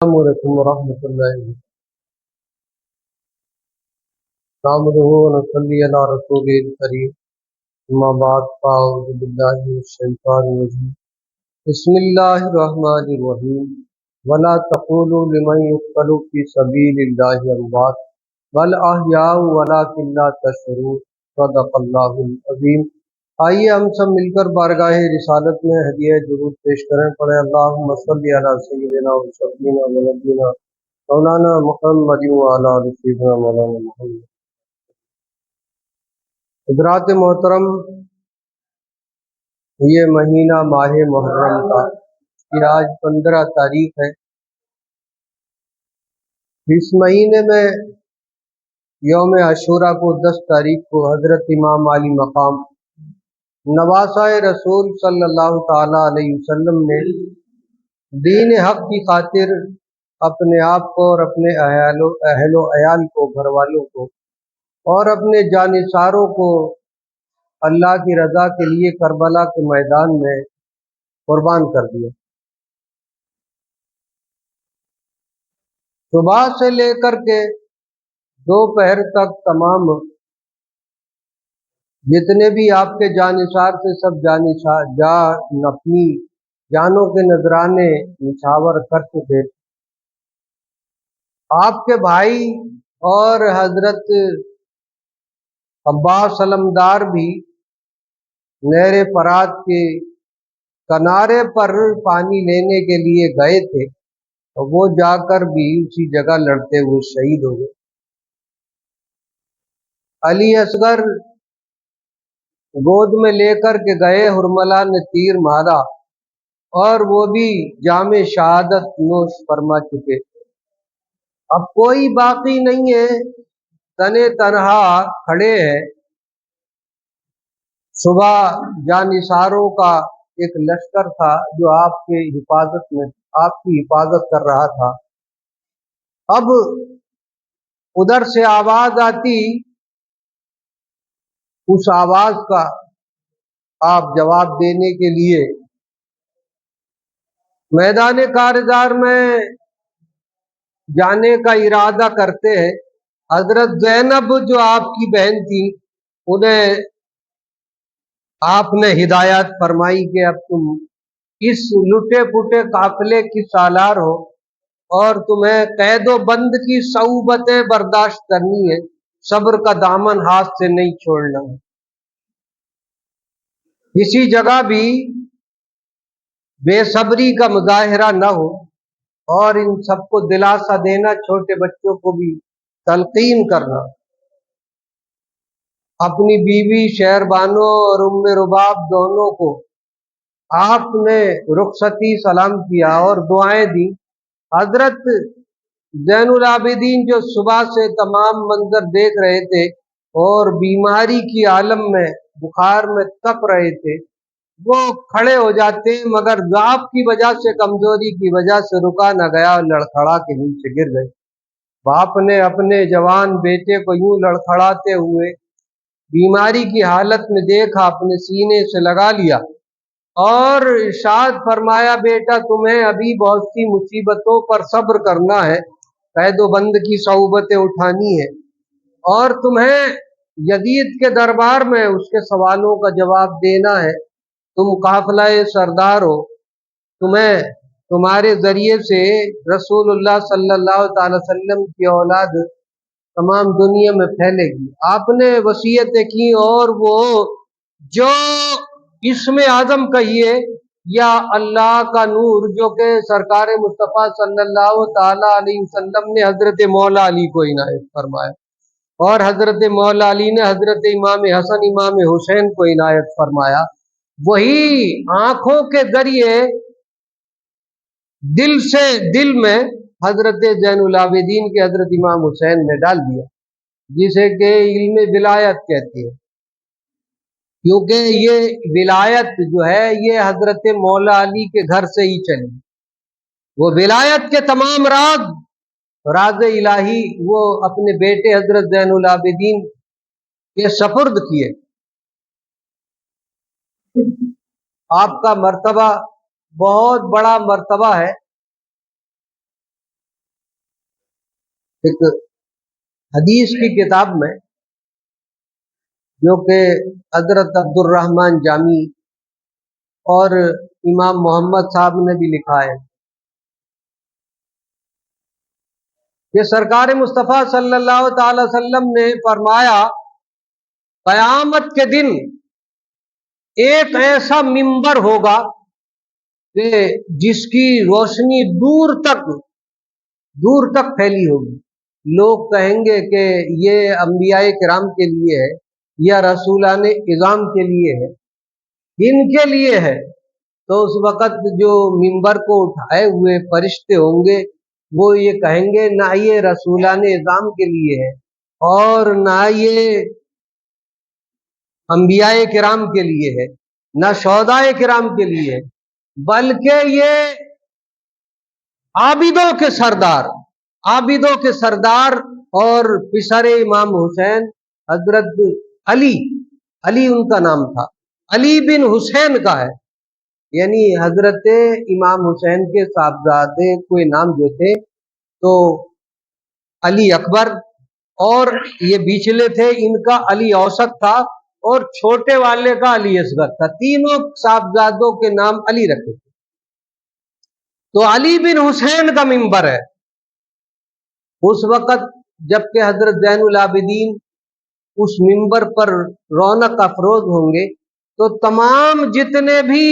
السلام علیکم ورحمۃ اللہ نحمدہ ونصلی علی رسول الکریم اما بعد فاعوذ باللہ من الشیطان الرجیم بسم اللہ الرحمن الرحیم ولا تقولوا لمن يقتل في سبيل الله اموات بل احیاء ولکن لا تشعرون صدق اللہ العظیم۔ آئیے ہم سب مل کر بارگاہ رسالت میں ہدیہ درود پیش کریں۔ پڑھیں اللہم صلی علی سیدنا و سیدنا و نبینا مولانا محمد وعلی آل سیدنا مولانا محمد۔ حضرات محترم، یہ مہینہ ماہ محرم کا کہ آج 15 تاریخ ہے۔ اس مہینے میں یوم عاشورہ کو 10 تاریخ کو حضرت امام علی مقام نواسہ رسول صلی اللہ تعالی علیہ وسلم نے دین حق کی خاطر اپنے آپ کو اور اپنے اہل و عیال کو، گھر والوں کو اور اپنے جانثاروں کو اللہ کی رضا کے لیے کربلا کے میدان میں قربان کر دیا۔ صبح سے لے کر کے دوپہر تک تمام جتنے بھی آپ کے جانثار تھے سب اپنی جانوں کے نذرانے نچھاور کر چکے۔ آپ کے بھائی اور حضرت عباس علمدار بھی نہر فرات کے کنارے پر پانی لینے کے لیے گئے تھے، اور وہ جا کر بھی اسی جگہ لڑتے ہوئے شہید ہو گئے۔ علی اصغر گود میں لے کر کے گئے، حرملہ نے تیر مارا اور وہ بھی جام شہادت نوش فرما چکے۔ اب کوئی باقی نہیں ہے، تنے تنہا کھڑے ہیں۔ صبح جانثاروں کا ایک لشکر تھا جو آپ کی حفاظت کر رہا تھا۔ اب ادھر سے آواز آتی، اس آواز کا آپ جواب دینے کے لیے میدان کارزار میں جانے کا ارادہ کرتے ہیں۔ حضرت زینب جو آپ کی بہن تھی، انہیں آپ نے ہدایت فرمائی کہ اب تم اس لٹے پٹے قافلے کی سالار ہو اور تمہیں قید و بند کی صعوبتیں برداشت کرنی ہے، صبر کا دامن ہاتھ سے نہیں چھوڑنا ہے۔ کسی جگہ بھی بے صبری کا مظاہرہ نہ ہو، اور ان سب کو دلاسا دینا، چھوٹے بچوں کو بھی تلقین کرنا۔ اپنی بیوی شہربانو اور ام رباب دونوں کو آپ نے رخصتی سلام کیا اور دعائیں دی۔ حضرت زین العابدین جو صبح سے تمام منظر دیکھ رہے تھے اور بیماری کی عالم میں بخار میں تپ رہے تھے، وہ کھڑے ہو جاتے، مگر ضعف کی وجہ سے، کمزوری کی وجہ سے رکا نہ گیا اور لڑکھڑا کے نیچے گر گئے۔ باپ نے اپنے جوان بیٹے کو یوں لڑکھڑاتے ہوئے بیماری کی حالت میں دیکھا، اپنے سینے سے لگا لیا اور ارشاد فرمایا، بیٹا تمہیں ابھی بہت سی مصیبتوں پر صبر کرنا ہے، قید و بند کی صعوبتیں اٹھانی ہے، اور تمہیں یزید کے دربار میں اس کے سوالوں کا جواب دینا ہے۔ تم قافلہ سردار ہو، تمہیں تمہارے ذریعے سے رسول اللہ صلی اللہ تعالی وسلم کی اولاد تمام دنیا میں پھیلے گی۔ آپ نے وصیتیں کی، اور وہ جو اسم اعظم کہیے یا اللہ کا نور، جو کہ سرکار مصطفیٰ صلی اللہ تعالی علیہ وسلم نے حضرت مولا علی کو عنایت فرمایا، اور حضرت مولا علی نے حضرت امام حسن امام حسین کو عنایت فرمایا، وہی آنکھوں کے ذریعے دل میں حضرت زین العابدین کے حضرت امام حسین نے ڈال دیا، جسے کہ علم ولایت کہتے ہیں، کیونکہ یہ ولایت جو ہے یہ حضرت مولا علی کے گھر سے ہی چلی۔ وہ ولایت کے تمام راز الہی وہ اپنے بیٹے حضرت زین العابدین کے سپرد کیے۔ آپ کا مرتبہ بہت بڑا مرتبہ ہے، ایک حدیث کی کتاب میں جو کہ حضرت عبد الرحمن جامی اور امام محمد صاحب نے بھی لکھا ہے کہ سرکار مصطفیٰ صلی اللہ تعالی وسلم نے فرمایا قیامت کے دن ایک ایسا منبر ہوگا کہ جس کی روشنی دور تک پھیلی ہوگی. لوگ کہیں گے کہ یہ انبیاء کرام کے لیے ہے یا رسولان اعظام کے لیے ہے, ان کے لیے ہے. تو اس وقت جو منبر کو اٹھائے ہوئے فرشتے ہوں گے وہ یہ کہیں گے نہ یہ رسولان اعظام کے لیے ہے اور نہ یہ انبیاء کرام کے لیے ہے, نہ شہداء کرام کے لیے ہے, بلکہ یہ عابدوں کے سردار اور پسر امام حسین حضرت علی ان کا نام تھا, علی بن حسین کا ہے, یعنی حضرت امام حسین کے صاحبزادے کوئی نام جو تھے تو علی اکبر, اور یہ بیچلے تھے ان کا علی اوسط تھا اور چھوٹے والے کا علی اصغر تھا. تینوں صاحبزادوں کے نام علی رکھے تھے. تو علی بن حسین کا منبر ہے. اس وقت جبکہ حضرت زین العابدین اس منبر پر رونق افروز ہوں گے تو تمام جتنے بھی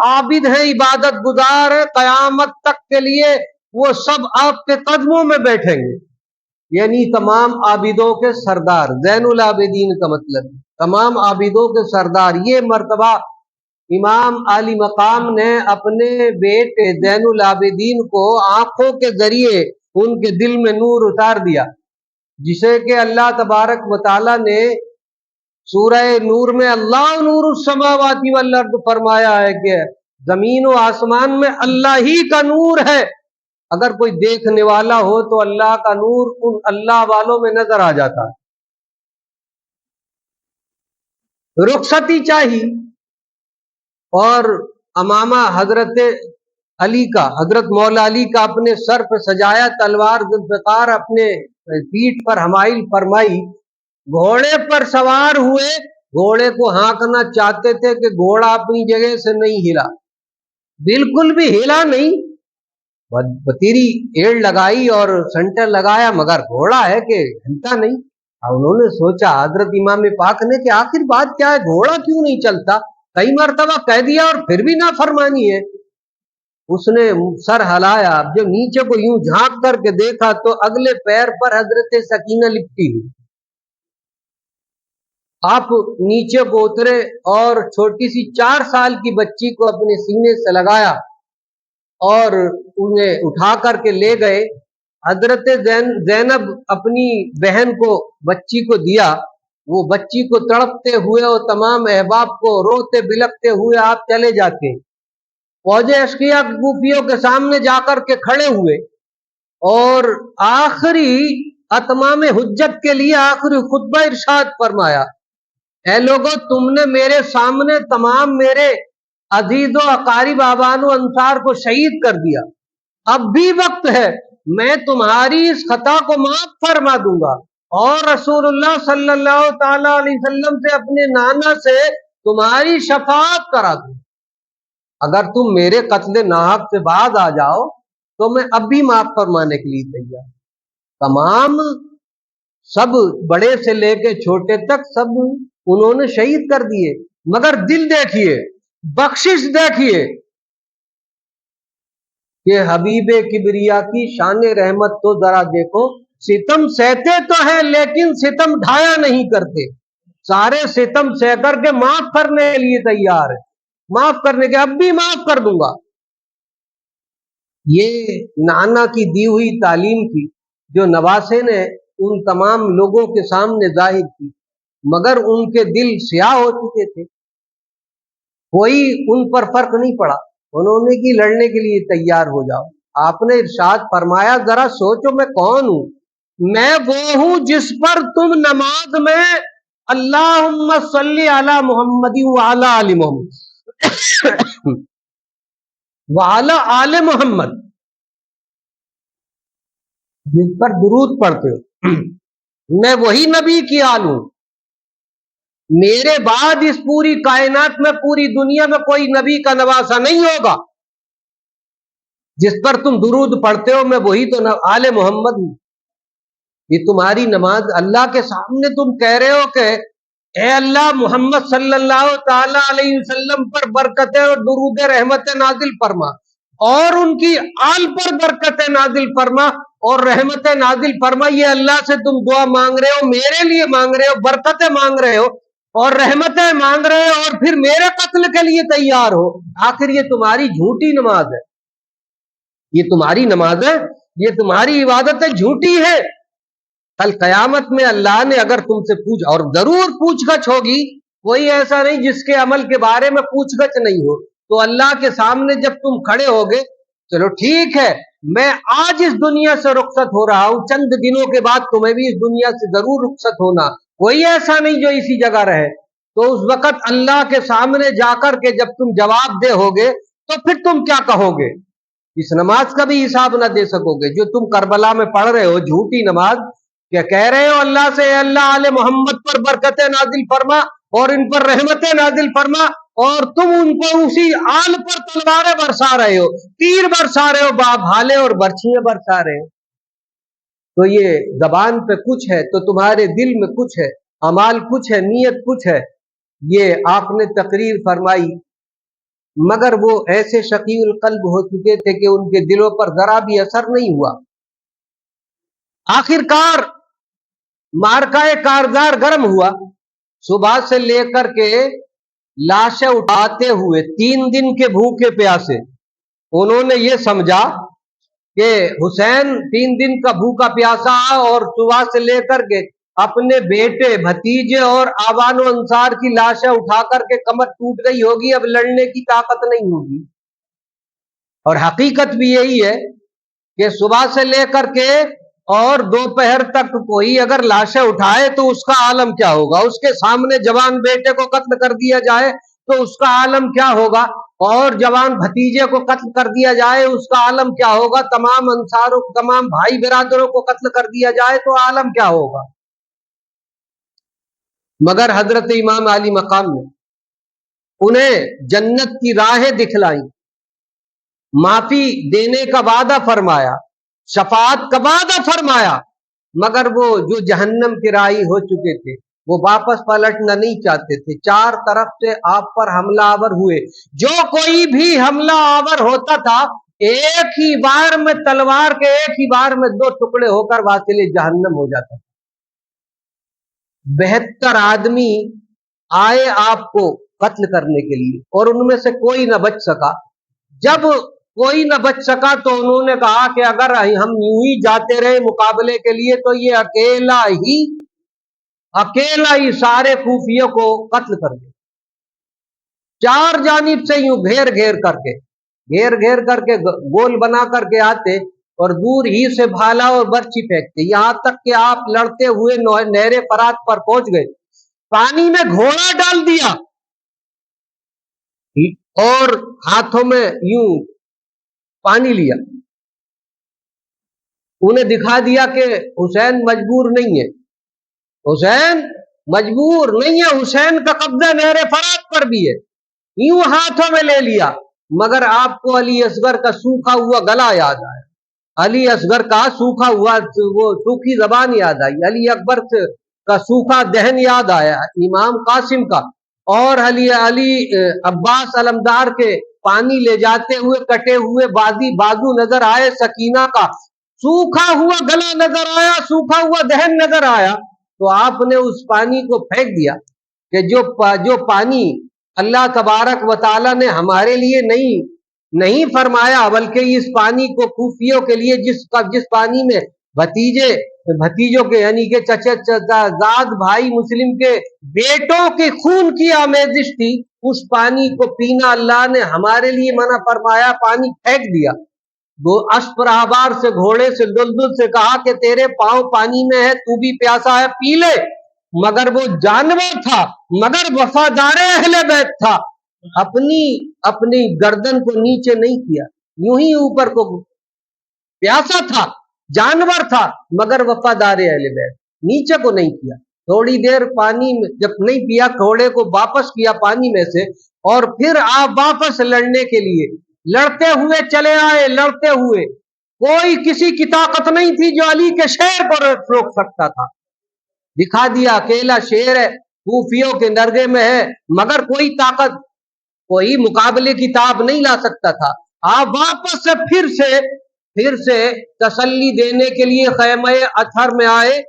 عابد ہیں, عبادت گزار ہیں, قیامت تک کے لیے وہ سب آپ کے قدموں میں بیٹھیں گے. یعنی تمام عابدوں کے سردار, زین العابدین کا مطلب تمام عابدوں کے سردار. یہ مرتبہ امام علی مقام نے اپنے بیٹے زین العابدین کو آنکھوں کے ذریعے ان کے دل میں نور اتار دیا, جسے کہ اللہ تبارک و تعالی نے سورہ نور میں اللہ نور السماوات والارض فرمایا ہے کہ زمین و آسمان میں اللہ ہی کا نور ہے. اگر کوئی دیکھنے والا ہو تو اللہ کا نور ان اللہ والوں میں نظر آ جاتا ہے. رخصتی چاہی اور امامہ حضرت علی کا, حضرت مولا علی کا اپنے سر پہ سجایا, تلوار ذوالفقار اپنے پیٹھ پر حمائل فرمائی, گھوڑے پر سوار ہوئے, گھوڑے کو ہانکنا چاہتے تھے کہ گھوڑا اپنی جگہ سے نہیں ہلا, بالکل بھی ہلا نہیں, بتیری ایڑ لگائی اور سنٹر لگایا مگر گھوڑا ہے کہ ہلتا نہیں. انہوں نے سوچا حضرت امام پاک نے کہ آخر بات کیا ہے, گھوڑا کیوں نہیں چلتا؟ کئی مرتبہ کہہ دیا اور پھر بھی نافرمانی ہے. اس نے سر ہلایا, جب نیچے کو یوں جھانک کر کے دیکھا تو اگلے پیر پر حضرت سکینہ لپٹی ہوئی. آپ نیچے کو اترے اور چھوٹی سی 4 سال کی بچی کو اپنے سینے سے لگایا اور انہیں اٹھا کر کے لے گئے. حضرت زینب اپنی بہن کو بچی کو دیا, وہ بچی کو تڑپتے ہوئے اور تمام احباب کو روتے بلکتے ہوئے آپ چلے جاتے. فوج اشقیاء کوفیوں کے سامنے جا کر کے کھڑے ہوئے اور آخری اتمام حجت کے لیے آخری خطبہ ارشاد فرمایا, اے لوگوں تم نے میرے سامنے تمام میرے عزیز و اقارب آبان و انصار کو شہید کر دیا, اب بھی وقت ہے, میں تمہاری اس خطا کو معاف فرما دوں گا اور رسول اللہ صلی اللہ تعالی علیہ وسلم سے اپنے نانا سے تمہاری شفاعت کرا دوں. اگر تم میرے قتل ناحق سے باز آ جاؤ تو میں اب بھی معاف فرمانے کے لیے تیار. تمام سب بڑے سے لے کے چھوٹے تک سب انہوں نے شہید کر دیے, مگر دل دیکھیے, بخشش دیکھیے کہ حبیب کبریا کی شان رحمت تو ذرا دیکھو, ستم سہتے تو ہیں لیکن ستم ڈھایا نہیں کرتے, سارے ستم سہ کر کے معاف کرنے کے لیے تیار ہے, معاف کرنے کے اب بھی معاف کر دوں گا. یہ نانا کی دی ہوئی تعلیم تھی جو نواسے نے ان تمام لوگوں کے سامنے ظاہر کی, مگر ان کے دل سیاہ ہو چکے تھے, کوئی ان پر فرق نہیں پڑا. انہوں نے کی لڑنے کے لیے تیار ہو جاؤ. آپ نے ارشاد فرمایا ذرا سوچو میں کون ہوں, میں وہ ہوں جس پر تم نماز میں اللہم صلی علی محمد وعلی آل محمد وعلی آل محمد, जिस पर दुरूद पढ़ते हो, मैं वही नबी की आल हूं। मेरे बाद इस पूरी कायनात में, पूरी दुनिया में कोई नबी का नवासा नहीं होगा। जिस पर तुम दुरूद पढ़ते हो, मैं वही तो आले मोहम्मद हूं। ये तुम्हारी नमाज अल्लाह के सामने तुम कह रहे हो कि ए अल्लाह, मोहम्मद सल्लल्लाहु ताला अलैहि वसल्लम पर बरकतें और दुरूद रहमत नाजिल फरमा, और उनकी आल पर बरकत नाजिल फरमा और रहमत नाजिल फरमा। ये अल्लाह से तुम दुआ मांग रहे हो, मेरे लिए मांग रहे हो, बरकतें मांग रहे हो और रहमतें मांग रहे हो, और फिर मेरे कत्ल के लिए तैयार हो। आखिर ये तुम्हारी झूठी नमाज है, ये तुम्हारी नमाज है, ये तुम्हारी इबादतें झूठी है। कल कयामत में अल्लाह ने अगर तुमसे पूछ, और जरूर पूछगछ होगी, कोई ऐसा नहीं जिसके अमल के बारे में पूछगछ नहीं हो, तो अल्लाह के सामने जब तुम खड़े होगे, चलो ठीक है, मैं आज इस दुनिया से रुखसत हो रहा हूं, चंद दिनों के बाद तुम्हें भी इस दुनिया से जरूर रुखसत होना, कोई ऐसा नहीं जो इसी जगह रहे। तो उस वक्त अल्लाह के सामने जाकर के जब तुम जवाब दे होगे, तो फिर तुम क्या कहोगे? इस नमाज का भी हिसाब ना दे सकोगे जो तुम करबला में पढ़ रहे हो, झूठी नमाज। क्या कह रहे हो अल्लाह से, अल्लाह आले मोहम्मद पर बरकतें नाजिल फरमा और इन पर रहमतें नाजिल फरमा, और तुम उनको उसी आल पर तलवारें बरसा रहे हो, तीर बरसा रहे हो, भाले और बर्छियां बरसा रहे हो। तो ये जबान पे कुछ है, तो तुम्हारे दिल में कुछ है, अमाल कुछ है, नीयत कुछ है। ये आपने तकरीर फरमाई, मगर वो ऐसे शकील कल्ब हो चुके थे कि उनके दिलों पर जरा भी असर नहीं हुआ। आखिरकार मार्काए कारजार गर्म हुआ, सुबह से लेकर के लाशें उठाते हुए 3 दिन के भूखे प्यासे उन्होंने ये समझा कि हुसैन 3 दिन का भूखा प्यासा, और सुबह से लेकर के अपने बेटे, भतीजे और आवानो अंसार की लाशें उठा करके कमर टूट गई होगी, अब लड़ने की ताकत नहीं होगी। और हकीकत भी यही है कि सुबह से लेकर के और दोपहर तक कोई अगर लाशें उठाए तो उसका आलम क्या होगा, उसके सामने जवान बेटे को कत्ल कर दिया जाए तो उसका आलम क्या होगा, और जवान भतीजे को कत्ल कर दिया जाए उसका आलम क्या होगा, तमाम अंसारों, तमाम भाई बिरादरों को कत्ल कर दिया जाए तो आलम क्या होगा। मगर हजरत इमाम अली मकाम ने उन्हें जन्नत की राहें दिखलाई, माफी देने का वादा फरमाया, शफाअत का वादा फरमाया, मगर वो जो जहन्नम के राही हो चुके थे वो वापस पलटना नहीं चाहते थे। चार तरफ से आप पर हमला आवर हुए, जो कोई भी हमला आवर होता था एक ही बार में तलवार के एक ही बार में 2 टुकड़े होकर वासिले जहन्नम हो जाता था। 72 आदमी आए आपको कत्ल करने के लिए और उनमें से कोई न बच सका। जब कोई न बच सका तो उन्होंने कहा कि अगर हम यूं ही जाते रहे मुकाबले के लिए तो ये अकेला ही सारे खूफियों को कत्ल कर दे। 4 जानिब से यूं घेर घेर करके गोल बना करके आते और दूर ही से भाला और बर्छी फेंकते, यहां तक कि आप लड़ते हुए नहरे फरात पर पहुंच गए, पानी में घोड़ा डाल दिया और हाथों में यूं पानी लिया, उन्हें दिखा दिया कि हुसैन मजबूर नहीं है, हुसैन मजबूर नहीं है, हुसैन का कब्जा नहरे फरात पर भी है, यूं हाथों में ले लिया। मगर आपको अली असगर का सूखा हुआ गला याद आया, अली असगर का सूखा हुआ वो सूखी जबान याद आई, अली अकबर का सूखा दहन याद आया, इमाम कासिम का, और अली अब्बास अलमदार के पानी ले जाते हुए कटे हुए बाजू नजर आए, सकीना का सूखा हुआ गला नजर आया, सूखा हुआ दहन नजर आया। तो आपने उस पानी को फेंक दिया कि जो पानी अल्लाह तबारक व तआला ने हमारे लिए नहीं फरमाया, बल्कि इस पानी को खूफियों के लिए जिस पानी में भतीजों के यानी के चचाजाद भाई मुस्लिम के बेटों के खून की आमेजिश थी, उस पानी को पीना अल्लाह ने हमारे लिए मना फरमाया, पानी फेंक दिया। वो अश्पराबार से, घोड़े से, दुलदुल से कहा कि तेरे पांव पानी में है, तू भी प्यासा है, पी ले। मगर वो जानवर था, मगर वफादार अहले बैत था, अपनी गर्दन को नीचे नहीं किया, यूं ही ऊपर को प्यासा था जानवर था मगर वफादार अहले बैत, नीचे को नहीं किया। थोड़ी देर पानी में जब नहीं पिया, घोड़े को वापस किया पानी में से, और फिर आप वापस लड़ने के लिए लड़ते हुए चले आए, लड़ते हुए। कोई किसी की ताकत नहीं थी जो अली के शेर को रोक सकता था। दिखा दिया अकेला शेर है, सूफियों के नरगे में है, मगर कोई ताकत, कोई मुकाबले की ताब नहीं ला सकता था। आप वापस से फिर से तसल्ली देने के लिए खैमे अथर में आए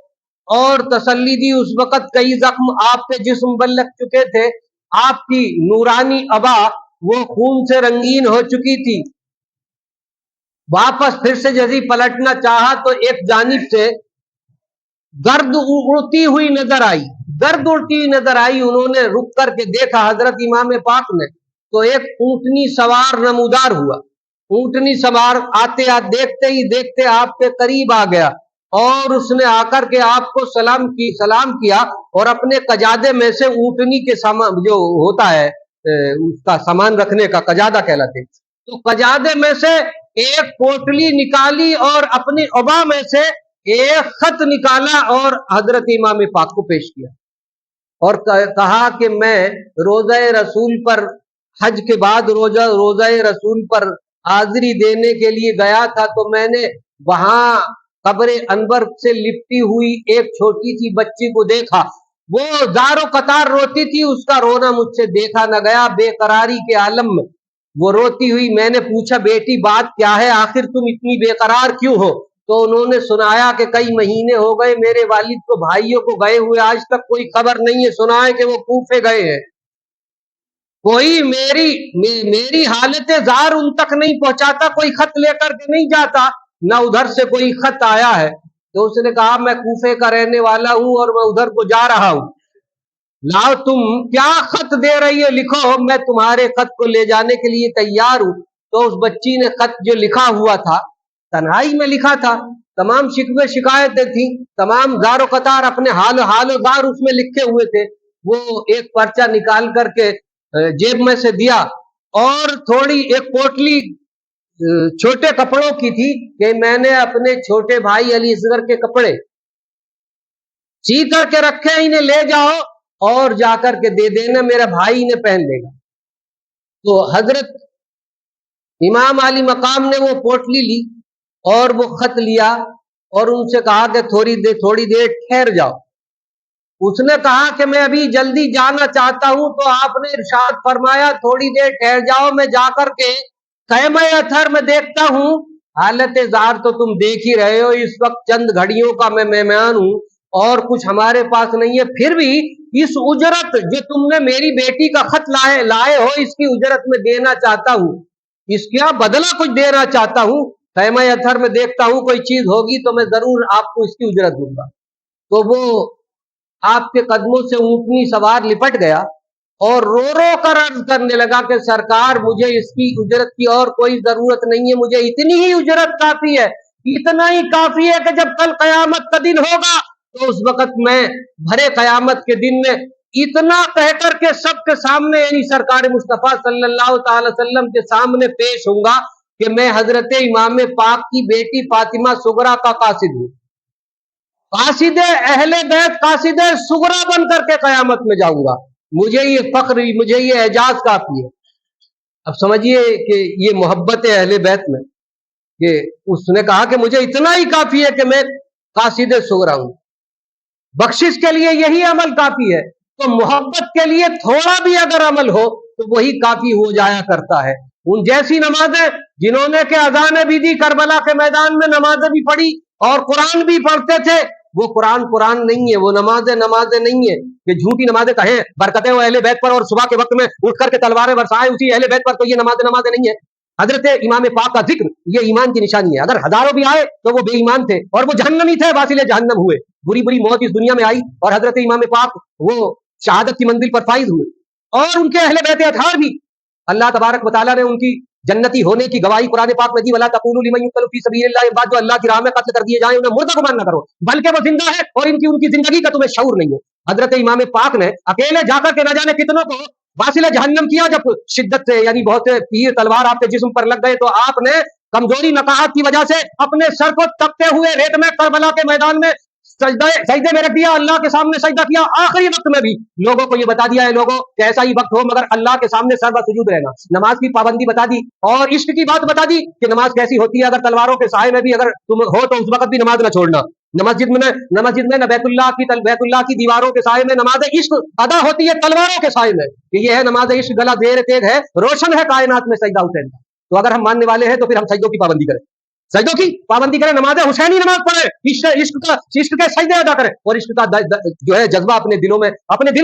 और तसल्ली दी। उस वक्त कई जख्म आपके जिस्म पर लग चुके थे, आपकी नूरानी अबा वो खून से रंगीन हो चुकी थी। वापस फिर से जैसे पलटना चाहा तो एक जानिब से गर्द उड़ती हुई नजर आई, गर्द उड़ती हुई नजर आई। उन्होंने रुक करके देखा हजरत इमाम पाक ने, तो एक ऊंटनी सवार नमूदार हुआ। ऊंटनी सवार आते देखते ही देखते आपके करीब आ गया और उसने आकर के आपको सलाम किया और अपने कजादे में से ऊंटनी के सामान जो होता है उसका सामान रखने का कजादा कहलाते, तो कजादे में से एक पोटली निकाली और अपनी अबा में से एक खत निकाला और हजरत इमाम पाक को पेश किया और कहा कि मैं रोज़ा रसूल पर, हज के बाद रोज़ा रसूल पर हाजिरी देने के लिए गया था, तो मैंने वहां कब्र अनवर से लिपटी हुई एक छोटी सी बच्ची को देखा। वो जारो कतार रोती थी, उसका रोना मुझसे देखा न गया। बेकरारी के आलम में वो रोती हुई, मैंने पूछा बेटी बात क्या है, आखिर तुम इतनी बेकरार क्यों हो? तो उन्होंने सुनाया कि कई महीने हो गए मेरे वालिद को भाइयों को गए हुए, आज तक कोई खबर नहीं है। सुना है कि वो कूफे गए हैं, कोई मेरी हालत जार उन तक नहीं पहुंचाता, कोई खत लेकर के नहीं जाता, ना उधर से कोई खत आया है। तो उसने कहा मैं कूफे का रहने वाला हूं और मैं उधर को जा रहा हूं, लाओ तुम क्या खत दे रही है लिखो, मैं तुम्हारे खत को ले जाने के लिए तैयार हूं। तो उस बच्ची ने खत जो लिखा हुआ था तन्हाई में लिखा था, तमाम शिकवे शिकायतें थी, तमाम दारो कतार अपने हालोदार उसमें लिखे हुए थे। वो एक पर्चा निकाल करके जेब में से दिया और थोड़ी एक पोटली छोटे कपड़ों की थी कि मैंने अपने छोटे भाई अली असगर के कपड़े सी करके रखे, इन्हें ले जाओ और जाकर के दे देना, मेरा भाई इन्हें पहन लेगा। तो हजरत इमाम अली मकाम ने वो पोटली ली और वो खत लिया और उनसे कहा कि थोड़ी देर ठहर जाओ। उसने कहा कि मैं अभी जल्दी जाना चाहता हूं, तो आपने इरशाद फरमाया थोड़ी देर ठहर जाओ, मैं जाकर के खैमे अथर में देखता हूं। हालत जार तो तुम देख ही रहे हो, इस वक्त चंद घड़ियों का मैं मेहमान हूं और कुछ हमारे पास नहीं है, फिर भी इस उजरत जो तुमने मेरी बेटी का खत लाए हो, इसकी उजरत में देना चाहता हूं, इसका बदला कुछ देना चाहता हूं। खैमे अथर में देखता हूं कोई चीज होगी तो मैं जरूर आपको इसकी उजरत दूंगा। तो वो आपके कदमों से ऊंटनी सवार लिपट गया और रो रो कर अर्ज करने लगा कि सरकार मुझे इसकी उजरत की और कोई जरूरत नहीं है, मुझे इतनी ही उजरत काफी है, इतना ही काफी है कि जब कल कयामत का दिन होगा तो उस वक्त मैं भरे कयामत के दिन में इतना कहकर के सबके सामने यानी सरकार मुस्तफा सल्लल्लाहु अलैहि वसल्लम के सामने पेश होऊंगा कि मैं हजरत इमाम पाक की बेटी फातिमा सुगरा का कासिद हूं, कासिद अहले बैत, कासिद सुगरा बन करके कयामत में जाऊंगा। मुझे ये फख्र, मुझे ये एजाज काफी है। अब समझिए कि ये मोहब्बत है अहले बैत में कि उसने कहा कि मुझे इतना ही काफी है कि मैं कासिद सुगरा हूं। बख्शिश के लिए यही अमल काफी है, तो मोहब्बत के लिए थोड़ा भी अगर अमल हो तो वही काफी हो जाया करता है। उन जैसी नमाजें जिन्होंने के अजान भी दी, करबला के मैदान में नमाजें भी पढ़ी और कुरान भी पढ़ते थे, वो कुरान नहीं है, वो नमाजें नहीं है कि झूठी नमाजें कहें बरकतें वो अहले बैत पर और सुबह के वक्त में उठ करके तलवारें बरसाए उसी अहले बैत पर, तो ये नमाजें नहीं है। हजरत इमाम पाक का जिक्र ये ईमान की निशानी है। अगर हजारों भी आए तो वो बेईमान थे और वो जहन्नमी थे, वासिले जहन्नम हुए, बुरी बुरी मौत इस दुनिया में आई और हजरत इमाम पाक वो शहादत की मंजिल पर फाइज हुए। और उनके अहले बैत अतहार भी अल्लाह तबारक व तआला ने उनकी जन्नती होने की गवाही कुरान पाक में दी, वला तक़ूलू लिमन युक़्तलू फ़ी सबीलिल्लाह, बाद जो अल्लाह की राह में कत्ल कर दिए जाए उन्हें मुर्दा गुमान न करो, बल्कि वो जिंदा है और उनकी जिंदगी का तुम्हें शऊर नहीं है। हजरत इमाम पाक ने अकेले जाकर के न जाने कितनों को वासिल जहन्नम किया। जब शिद्दत से यानी बहुत तीर तलवार आपके जिस्म पर लग गए तो आपने कमजोरी नकाहत की वजह से अपने सर को तपते हुए रेत में करबला के मैदान में सजदे में रख दिया, अल्लाह के सामने सजदा किया। आखिरी वक्त में भी लोगों को ये बता दिया है लोगों कि ऐसा ही वक्त हो मगर अल्लाह के सामने सर्व सुजूद रहना। नमाज की पाबंदी बता दी और इश्क की बात बता दी कि नमाज कैसी होती है। अगर तलवारों के साए में भी अगर तुम हो तो उस वक्त भी नमाज न छोड़ना। मस्जिद में बैतुल्लाह की दीवारों के साए में नमाज इश्क अदा होती है तलवारों के साए में, कि ये है नमाज इश्क, गला देर तेज है, रोशन है कायनात में सजदा हुसैन का। तो अगर हम मानने वाले हैं तो फिर हम सजदों की पाबंदी करें, सजदों की पाबंदी करें, नमाज हुसैनी नमाज पढ़े, इश्क के सजदे अदा करें और इश्क का जो है जज्बा अपने दिलों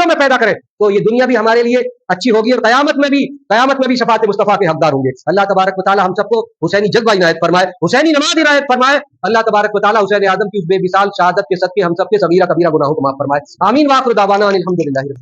में पैदा करें। तो ये दुनिया भी हमारे लिए अच्छी होगी और कयामत में भी शफात मुस्तफा के हकदार होंगे। अल्लाह तबारक व तआला हम सबको हुसैनी जज्बा इनायत फरमाए, हुसैनी नमाज इनायत फरमाए। अल्लाह तबारक व तआला हुसैन आदम की उस बेमिसाल शहादत के सदके हम सबके सगीरा कबीरा गुनाहों को माफ फरमाए। आमीन। वाखिर दावाना अनिल हम्दुलिल्लाहि।